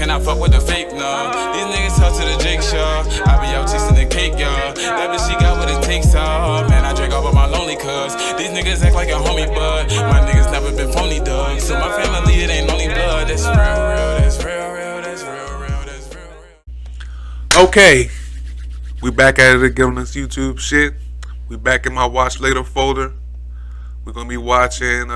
and I fuck with the fake, no. These niggas talk to the Jake Shaw. I be out tasting the cake, y'all. That bitch, she got what it takes, all. Man, I drink all of my lonely cuz. These niggas act like a homie, but my niggas never been phony, dog. So my family, it ain't only blood. That's real, that's real, that's real, that's real. Okay, we back at it again on this YouTube shit. We back in my watch later folder. We're gonna be watching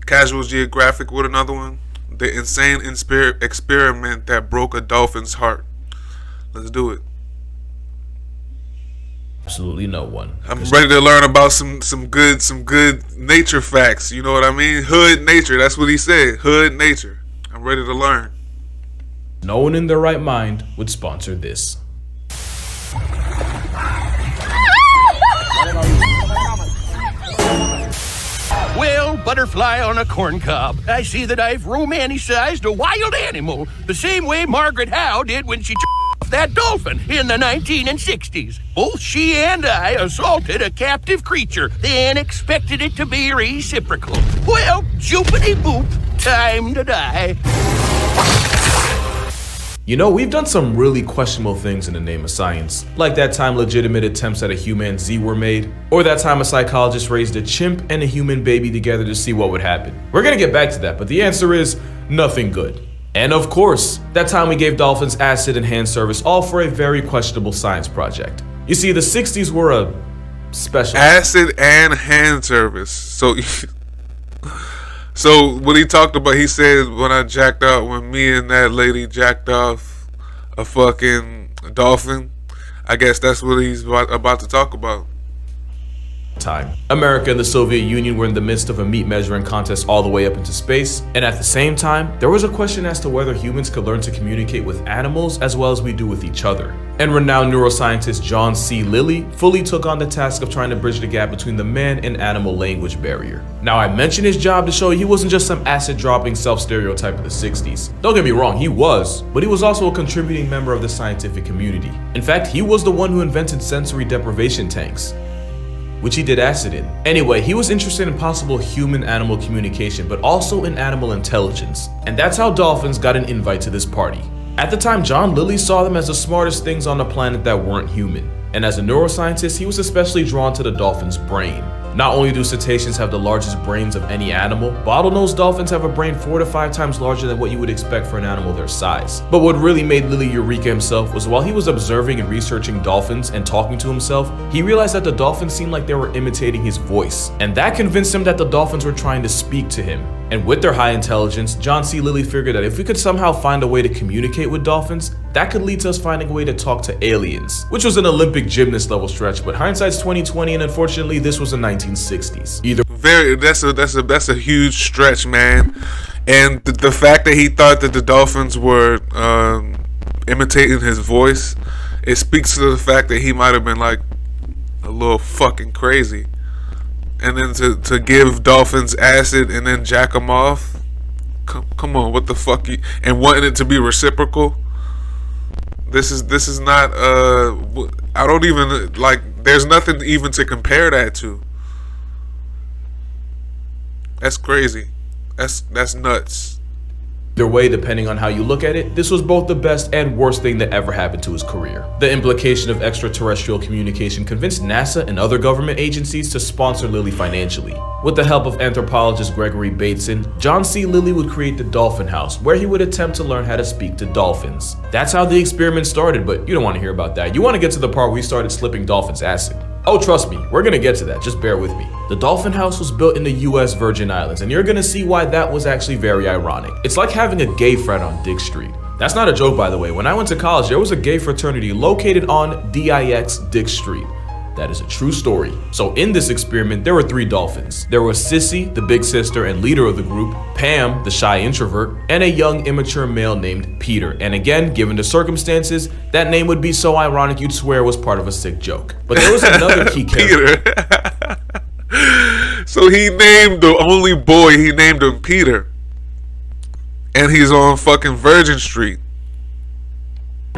Casual Geographic with another one. The insane experiment that broke a dolphin's heart. Let's do it. Absolutely no one. I'm ready to learn about some good nature facts. You know what I mean? Hood nature. That's what he said. Hood nature. I'm ready to learn. No one in their right mind would sponsor this. Well, butterfly on a corn cob. I see that I've romanticized a wild animal the same way Margaret Howe did when she off that dolphin in the 1960s. Both she and I assaulted a captive creature, then expected it to be reciprocal. Well, joopity boop, time to die. You know, we've done some really questionable things in the name of science. Like that time legitimate attempts at a humanzee were made, or that time a psychologist raised a chimp and a human baby together to see what would happen. We're gonna get back to that, but the answer is nothing good. And of course, that time we gave dolphins acid and hand service, all for a very questionable science project. You see, the 60s were a special... Acid and hand service. So what he talked about, he said when me and that lady jacked off a fucking dolphin, I guess that's what he's about to talk about. Time. America and the Soviet Union were in the midst of a meat measuring contest all the way up into space, and at the same time, there was a question as to whether humans could learn to communicate with animals as well as we do with each other. And renowned neuroscientist John C. Lilly fully took on the task of trying to bridge the gap between the man and animal language barrier. Now, I mentioned his job to show you he wasn't just some acid-dropping self-stereotype of the 60s. Don't get me wrong, he was, but he was also a contributing member of the scientific community. In fact, he was the one who invented sensory deprivation tanks, which he did acid in. Anyway, he was interested in possible human-animal communication, but also in animal intelligence. And that's how dolphins got an invite to this party. At the time, John Lilly saw them as the smartest things on the planet that weren't human. And as a neuroscientist, he was especially drawn to the dolphin's brain. Not only do cetaceans have the largest brains of any animal, bottlenose dolphins have a brain 4 to 5 times larger than what you would expect for an animal their size. But what really made Lilly Eureka himself was while he was observing and researching dolphins and talking to himself, he realized that the dolphins seemed like they were imitating his voice. And that convinced him that the dolphins were trying to speak to him. And with their high intelligence, John C. Lilly figured that if we could somehow find a way to communicate with dolphins, that could lead to us finding a way to talk to aliens, which was an Olympic gymnast level stretch, but hindsight's 2020, and unfortunately this was the 1960s. That's a huge stretch, man. And the fact that he thought that the dolphins were imitating his voice, it speaks to the fact that he might have been like a little fucking crazy. And then to give dolphins acid and then jack them off, come on, what the fuck? And wanting it to be reciprocal. This is not I don't even like. There's nothing even to compare that to. That's crazy. That's nuts. Either way, depending on how you look at it, this was both the best and worst thing that ever happened to his career. The implication of extraterrestrial communication convinced NASA and other government agencies to sponsor Lilly financially. With the help of anthropologist Gregory Bateson, John C. Lilly would create the Dolphin House, where he would attempt to learn how to speak to dolphins. That's how the experiment started, but you don't want to hear about that. You want to get to the part where he started slipping dolphins acid. Oh, trust me, we're gonna get to that, just bear with me. The Dolphin House was built in the US Virgin Islands, and you're gonna see why that was actually very ironic. It's like having a gay friend on Dick Street. That's not a joke, by the way. When I went to college, there was a gay fraternity located on DIX Dick Street. That is a true story. So in this experiment, there were 3 dolphins. There was Sissy, the big sister and leader of the group, Pam, the shy introvert, and a young immature male named Peter. And again, given the circumstances, that name would be so ironic you'd swear it was part of a sick joke. But there was another key character. Peter. So he named the only boy, he named him Peter. And he's on fucking Virgin Street.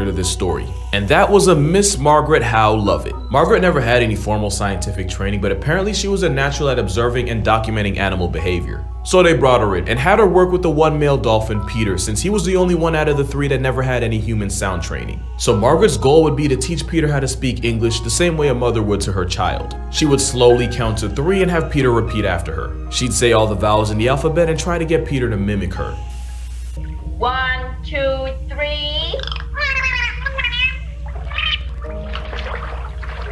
to this story, and that was a Miss Margaret Howe Lovett. Margaret never had any formal scientific training, but apparently she was a natural at observing and documenting animal behavior. So they brought her in and had her work with the one male dolphin, Peter, since he was the only one out of the three that never had any human sound training. So Margaret's goal would be to teach Peter how to speak English the same way a mother would to her child. She would slowly count to 3 and have Peter repeat after her. She'd say all the vowels in the alphabet and try to get Peter to mimic her. 1, 2, 3.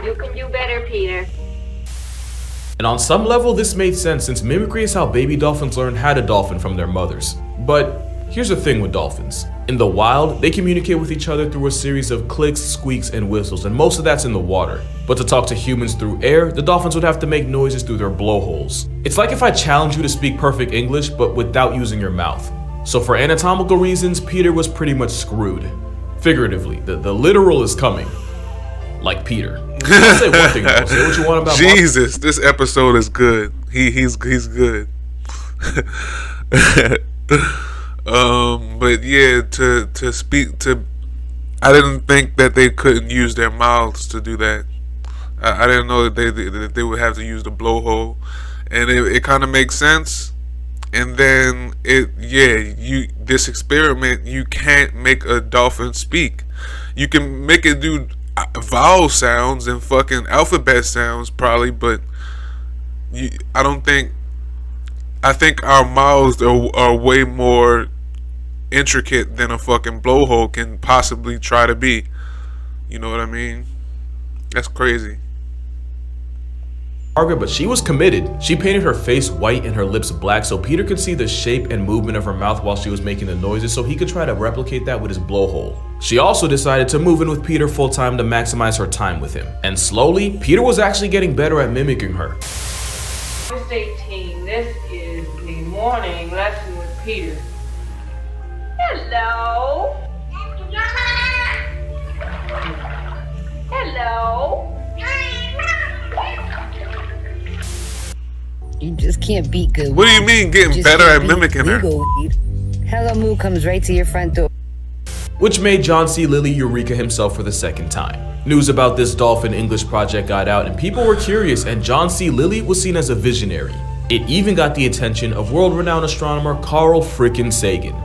You can do better, Peter. And on some level, this made sense since mimicry is how baby dolphins learn how to dolphin from their mothers. But here's the thing with dolphins. In the wild, they communicate with each other through a series of clicks, squeaks, and whistles, and most of that's in the water. But to talk to humans through air, the dolphins would have to make noises through their blowholes. It's like if I challenge you to speak perfect English, but without using your mouth. So for anatomical reasons, Peter was pretty much screwed. Figuratively, the literal is coming. Like Peter. I'll say one thing though. Say what you want about Jesus, this episode is good. He's good. But yeah, to speak to, I didn't think that they couldn't use their mouths to do that. I didn't know that they would have to use the blowhole, and it kind of makes sense. And then this experiment, you can't make a dolphin speak. You can make it do vowel sounds and fucking alphabet sounds probably, but I think our mouths are way more intricate than a fucking blowhole can possibly try to be. You know what I mean? That's crazy. Margaret, but she was committed. She painted her face white and her lips black so Peter could see the shape and movement of her mouth while she was making the noises so he could try to replicate that with his blowhole. She also decided to move in with Peter full time to maximize her time with him. And slowly, Peter was actually getting better at mimicking her. August 18, this is the morning lesson with Peter. Hello. Hello. You just can't beat good. What do you mean getting better at mimicking her? Hello Moo comes right to your front door. Which made John C. Lilly Eureka himself for the second time. News about this dolphin English project got out and people were curious, and John C. Lilly was seen as a visionary. It even got the attention of world-renowned astronomer Carl frickin' Sagan.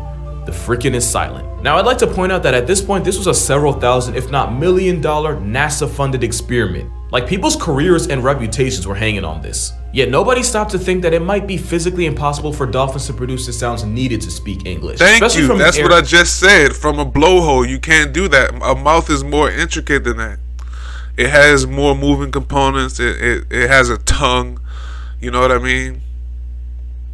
The frickin' is silent. Now I'd like to point out that at this point this was a several thousand if not $1 million NASA-funded experiment. Like, people's careers and reputations were hanging on this. Yet nobody stopped to think that it might be physically impossible for dolphins to produce the sounds needed to speak English. Thank you. That's what I just said. From a blowhole, you can't do that. A mouth is more intricate than that. It has more moving components. It has a tongue. You know what I mean?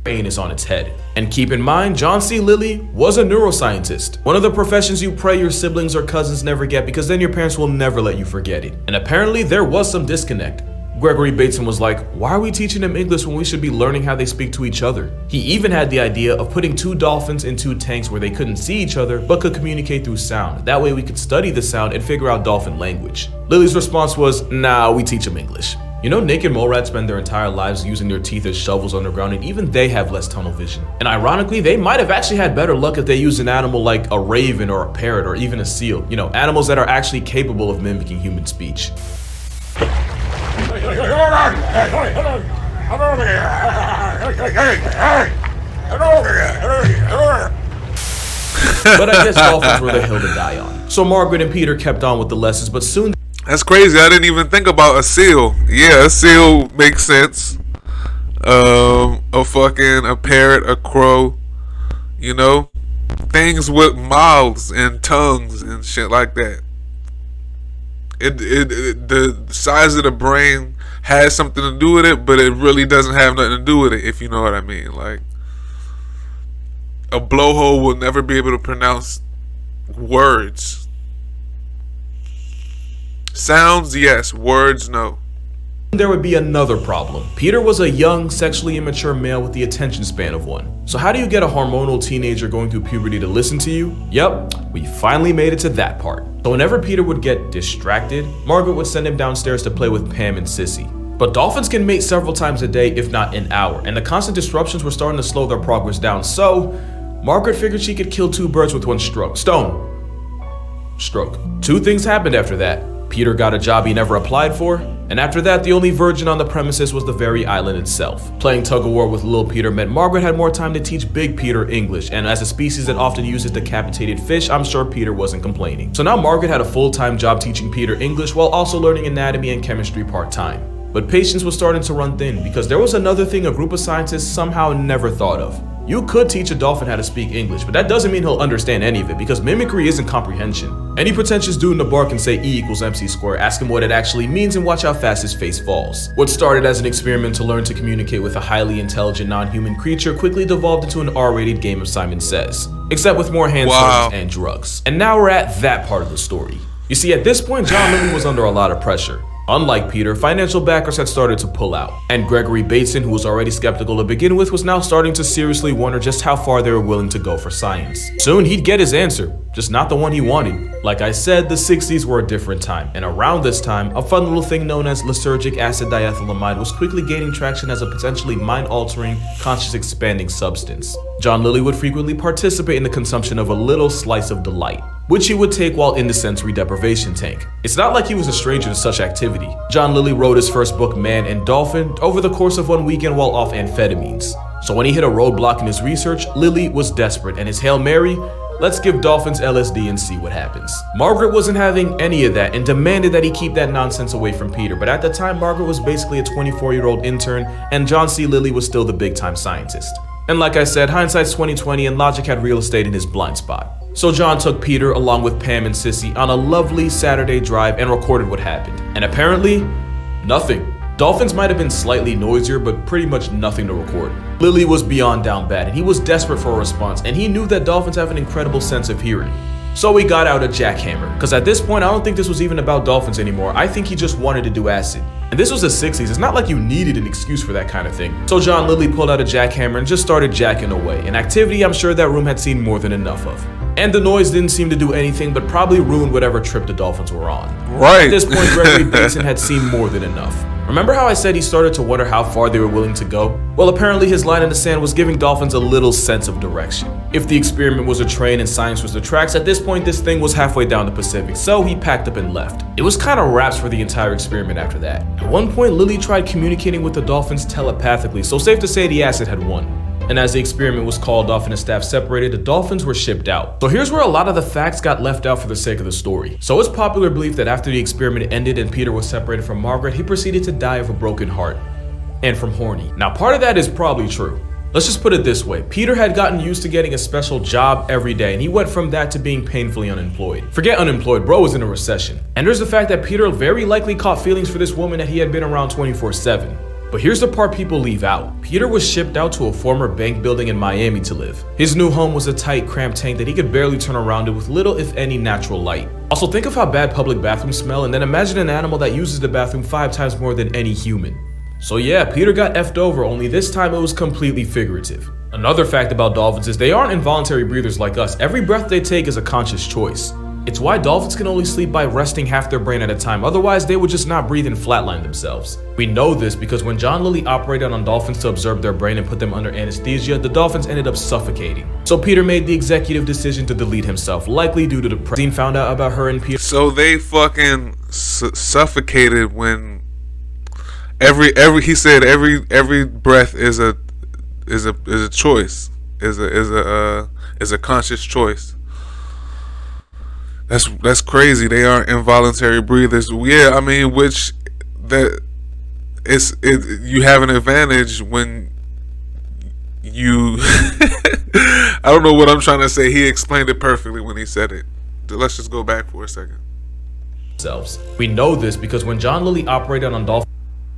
Brain is on its head. And keep in mind, John C. Lilly was a neuroscientist. One of the professions you pray your siblings or cousins never get, because then your parents will never let you forget it. And apparently there was some disconnect. Gregory Bateson was like, why are we teaching them English when we should be learning how they speak to each other? He even had the idea of putting 2 dolphins in 2 tanks where they couldn't see each other but could communicate through sound. That way we could study the sound and figure out dolphin language. Lilly's response was, nah, we teach them English. You know, naked mole rats spend their entire lives using their teeth as shovels underground, and even they have less tunnel vision. And ironically, they might have actually had better luck if they used an animal like a raven or a parrot or even a seal. You know, animals that are actually capable of mimicking human speech. But I guess dolphins were the hill to die on. So Margaret and Peter kept on with the lessons, but soon... That's crazy. I didn't even think about a seal. Yeah, a seal makes sense. A parrot, a crow, you know, things with mouths and tongues and shit like that. The size of the brain has something to do with it, but it really doesn't have nothing to do with it, if you know what I mean. Like, a blowhole will never be able to pronounce words. Sounds, yes. Words, no. There would be another problem. Peter was a young, sexually immature male with the attention span of one. So how do you get a hormonal teenager going through puberty to listen to you? Yep, we finally made it to that part. So whenever Peter would get distracted, Margaret would send him downstairs to play with Pam and Sissy. But dolphins can mate several times a day, if not an hour, and the constant disruptions were starting to slow their progress down. So Margaret figured she could kill 2 birds with 1 stroke. Stone, stroke. Two things happened after that. Peter got a job he never applied for, and after that, the only virgin on the premises was the very island itself. Playing tug-of-war with Lil Peter meant Margaret had more time to teach Big Peter English, and as a species that often uses decapitated fish, I'm sure Peter wasn't complaining. So now Margaret had a full-time job teaching Peter English while also learning anatomy and chemistry part-time. But patience was starting to run thin because there was another thing a group of scientists somehow never thought of. You could teach a dolphin how to speak English, but that doesn't mean he'll understand any of it because mimicry isn't comprehension. Any pretentious dude in the bar can say E equals MC squared, ask him what it actually means, and watch how fast his face falls. What started as an experiment to learn to communicate with a highly intelligent non-human creature quickly devolved into an R-rated game of Simon Says, except with more hand signs and drugs. And now we're at that part of the story. You see, at this point, John Lilly was under a lot of pressure. Unlike Peter, financial backers had started to pull out, and Gregory Bateson, who was already skeptical to begin with, was now starting to seriously wonder just how far they were willing to go for science. Soon he'd get his answer, just not the one he wanted. Like I said, the 60s were a different time, and around this time, a fun little thing known as lysergic acid diethylamide was quickly gaining traction as a potentially mind-altering, conscious-expanding substance. John Lilly would frequently participate in the consumption of a little slice of delight, which he would take while in the sensory deprivation tank. It's not like he was a stranger to such activity. John Lilly wrote his first book, Man and Dolphin, over the course of one weekend while off amphetamines. So when he hit a roadblock in his research, Lilly was desperate, and his Hail Mary, let's give dolphins LSD and see what happens. Margaret wasn't having any of that and demanded that he keep that nonsense away from Peter, but at the time Margaret was basically a 24-year-old intern and John C. Lilly was still the big-time scientist. And like I said, hindsight's 20/20 and logic had real estate in his blind spot. So John took Peter along with Pam and Sissy on a lovely Saturday drive and recorded what happened. And apparently, nothing. Dolphins might have been slightly noisier, but pretty much nothing to record. Lilly was beyond down bad and he was desperate for a response, and he knew that dolphins have an incredible sense of hearing. So he got out a jackhammer, because at this point I don't think this was even about dolphins anymore. I think he just wanted to do acid. And this was the 60s, it's not like you needed an excuse for that kind of thing. So John Lilly pulled out a jackhammer and just started jacking away, an activity I'm sure that room had seen more than enough of. And the noise didn't seem to do anything but probably ruined whatever trip the dolphins were on. Right. At this point, Gregory Bateson had seen more than enough. Remember how I said he started to wonder how far they were willing to go? Well, apparently his line in the sand was giving dolphins a little sense of direction. If the experiment was a train and science was the tracks, at this point this thing was halfway down the Pacific, so he packed up and left. It was kind of wraps for the entire experiment after that. At one point, Lilly tried communicating with the dolphins telepathically, so safe to say the acid had won. And as the experiment was called off and the staff separated, the dolphins were shipped out. So here's where a lot of the facts got left out for the sake of the story. So it's popular belief that after the experiment ended and Peter was separated from Margaret, he proceeded to die of a broken heart. And from horny. Now part of that is probably true. Let's just put it this way, Peter had gotten used to getting a special job every day, and he went from that to being painfully unemployed. Forget unemployed, bro was in a recession. And there's the fact that Peter very likely caught feelings for this woman that he had been around 24/7. But here's the part people leave out. Peter was shipped out to a former bank building in Miami to live. His new home was a tight, cramped tank that he could barely turn around in with little if any natural light. Also think of how bad public bathrooms smell, and then imagine an animal that uses the bathroom 5 times more than any human. So yeah, Peter got effed over, only this time it was completely figurative. Another fact about dolphins is they aren't involuntary breathers like us. Every breath they take is a conscious choice. It's why dolphins can only sleep by resting half their brain at a time, otherwise they would just not breathe and flatline themselves. We know this because when John Lilly operated on dolphins to observe their brain and put them under anesthesia, the dolphins ended up suffocating. So Peter made the executive decision to delete himself, likely due to depression. Dean found out about her and Peter. So they fucking suffocated when he said every breath is a choice, is a conscious choice. That's crazy. They aren't involuntary breathers. Yeah, I mean, you have an advantage when you I don't know what I'm trying to say. He explained it perfectly when he said it. Let's just go back for a second. We know this because when John Lilly operated on dolphins,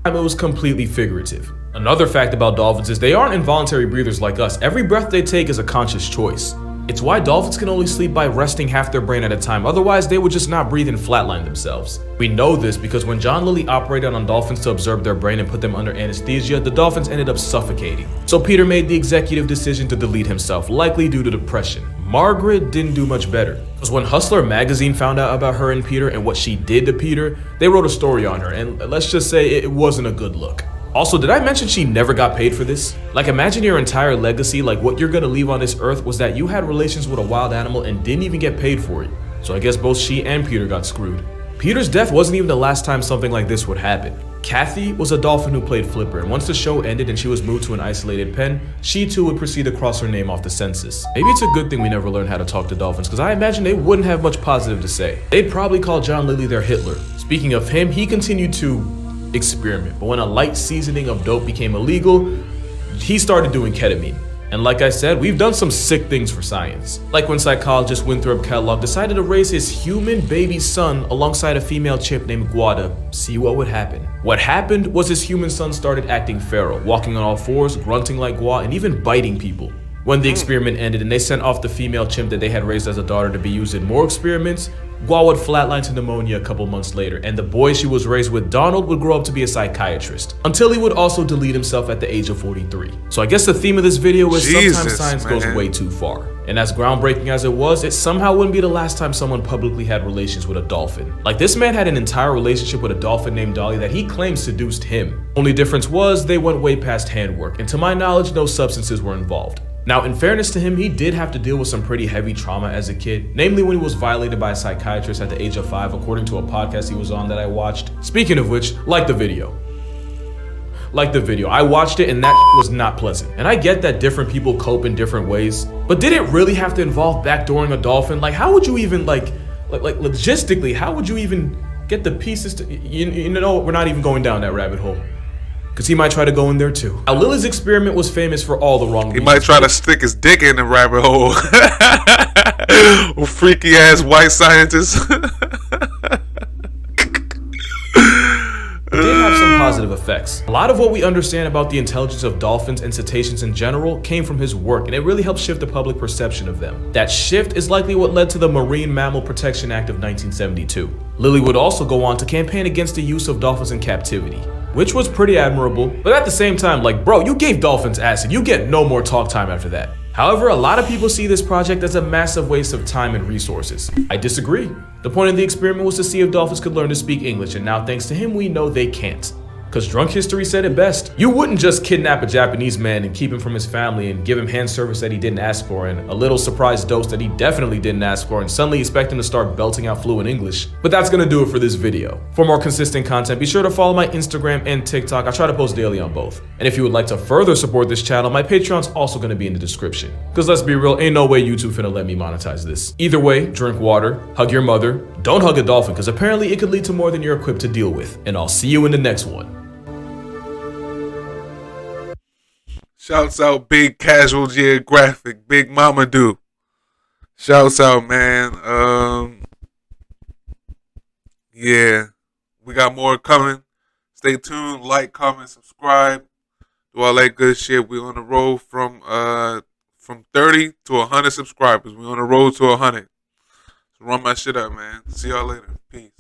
it was completely figurative. Another fact about dolphins is they aren't involuntary breathers like us. Every breath they take is a conscious choice. It's why dolphins can only sleep by resting half their brain at a time, otherwise they would just not breathe and flatline themselves. We know this because when John Lilly operated on dolphins to observe their brain and put them under anesthesia, the dolphins ended up suffocating. So Peter made the executive decision to delete himself, likely due to depression. Margaret didn't do much better, because when Hustler magazine found out about her and Peter and what she did to Peter, they wrote a story on her, and let's just say it wasn't a good look. Also, did I mention she never got paid for this? Like, imagine your entire legacy, like what you're gonna leave on this earth was that you had relations with a wild animal and didn't even get paid for it. So I guess both she and Peter got screwed. Peter's death wasn't even the last time something like this would happen. Kathy was a dolphin who played flipper, and once the show ended and she was moved to an isolated pen, she too would proceed to cross her name off the census. Maybe it's a good thing we never learned how to talk to dolphins, because I imagine they wouldn't have much positive to say. They'd probably call John Lilly their Hitler. Speaking of him, he continued to experiment, but when a light seasoning of dope became illegal, he started doing ketamine. And like I said, we've done some sick things for science. Like when psychologist Winthrop Kellogg decided to raise his human baby son alongside a female chimp named Guada. See what would happen. What happened was his human son started acting feral, walking on all fours, grunting like Gua, and even biting people. When the experiment ended and they sent off the female chimp that they had raised as a daughter to be used in more experiments, Gua would flatline to pneumonia a couple months later, and the boy she was raised with, Donald, would grow up to be a psychiatrist, until he would also delete himself at the age of 43. So I guess the theme of this video is sometimes science goes way too far. And as groundbreaking as it was, it somehow wouldn't be the last time someone publicly had relations with a dolphin. Like, this man had an entire relationship with a dolphin named Dolly that he claimed seduced him. Only difference was they went way past handwork, and to my knowledge, no substances were involved. Now, in fairness to him, he did have to deal with some pretty heavy trauma as a kid, namely when he was violated by a psychiatrist at the age of 5, according to a podcast he was on that I watched. Speaking of which, like the video. I watched it and that was not pleasant. And I get that different people cope in different ways, but did it really have to involve backdooring a dolphin? Like, how would you even, like logistically, how would you even get the pieces to, you know, we're not even going down that rabbit hole. Because he might try to go in there too. Now, Lilly's experiment was famous for all the wrong reasons. He might try to stick his dick in the rabbit hole. Freaky ass white scientist. It did have some positive effects. A lot of what we understand about the intelligence of dolphins and cetaceans in general came from his work, and it really helped shift the public perception of them. That shift is likely what led to the Marine Mammal Protection Act of 1972. Lilly would also go on to campaign against the use of dolphins in captivity, which was pretty admirable, but at the same time, like, bro, you gave dolphins acid, you get no more talk time after that. However, a lot of people see this project as a massive waste of time and resources. I disagree. The point of the experiment was to see if dolphins could learn to speak English, and now thanks to him, we know they can't. Because drunk history said it best. You wouldn't just kidnap a Japanese man and keep him from his family and give him hand service that he didn't ask for and a little surprise dose that he definitely didn't ask for and suddenly expect him to start belting out fluent English. But that's gonna do it for this video. For more consistent content, be sure to follow my Instagram and TikTok. I try to post daily on both. And if you would like to further support this channel, my Patreon's also gonna be in the description. Because let's be real, ain't no way YouTube finna let me monetize this. Either way, drink water, hug your mother, don't hug a dolphin because apparently it could lead to more than you're equipped to deal with. And I'll see you in the next one. Shouts out Big Casual Geographic, Big Mama Do. Shouts out, man. Yeah, we got more coming. Stay tuned, like, comment, subscribe, do all that good shit. We on the road from 30 to 100 subscribers. We on the road to 100. So run my shit up, man. See y'all later. Peace.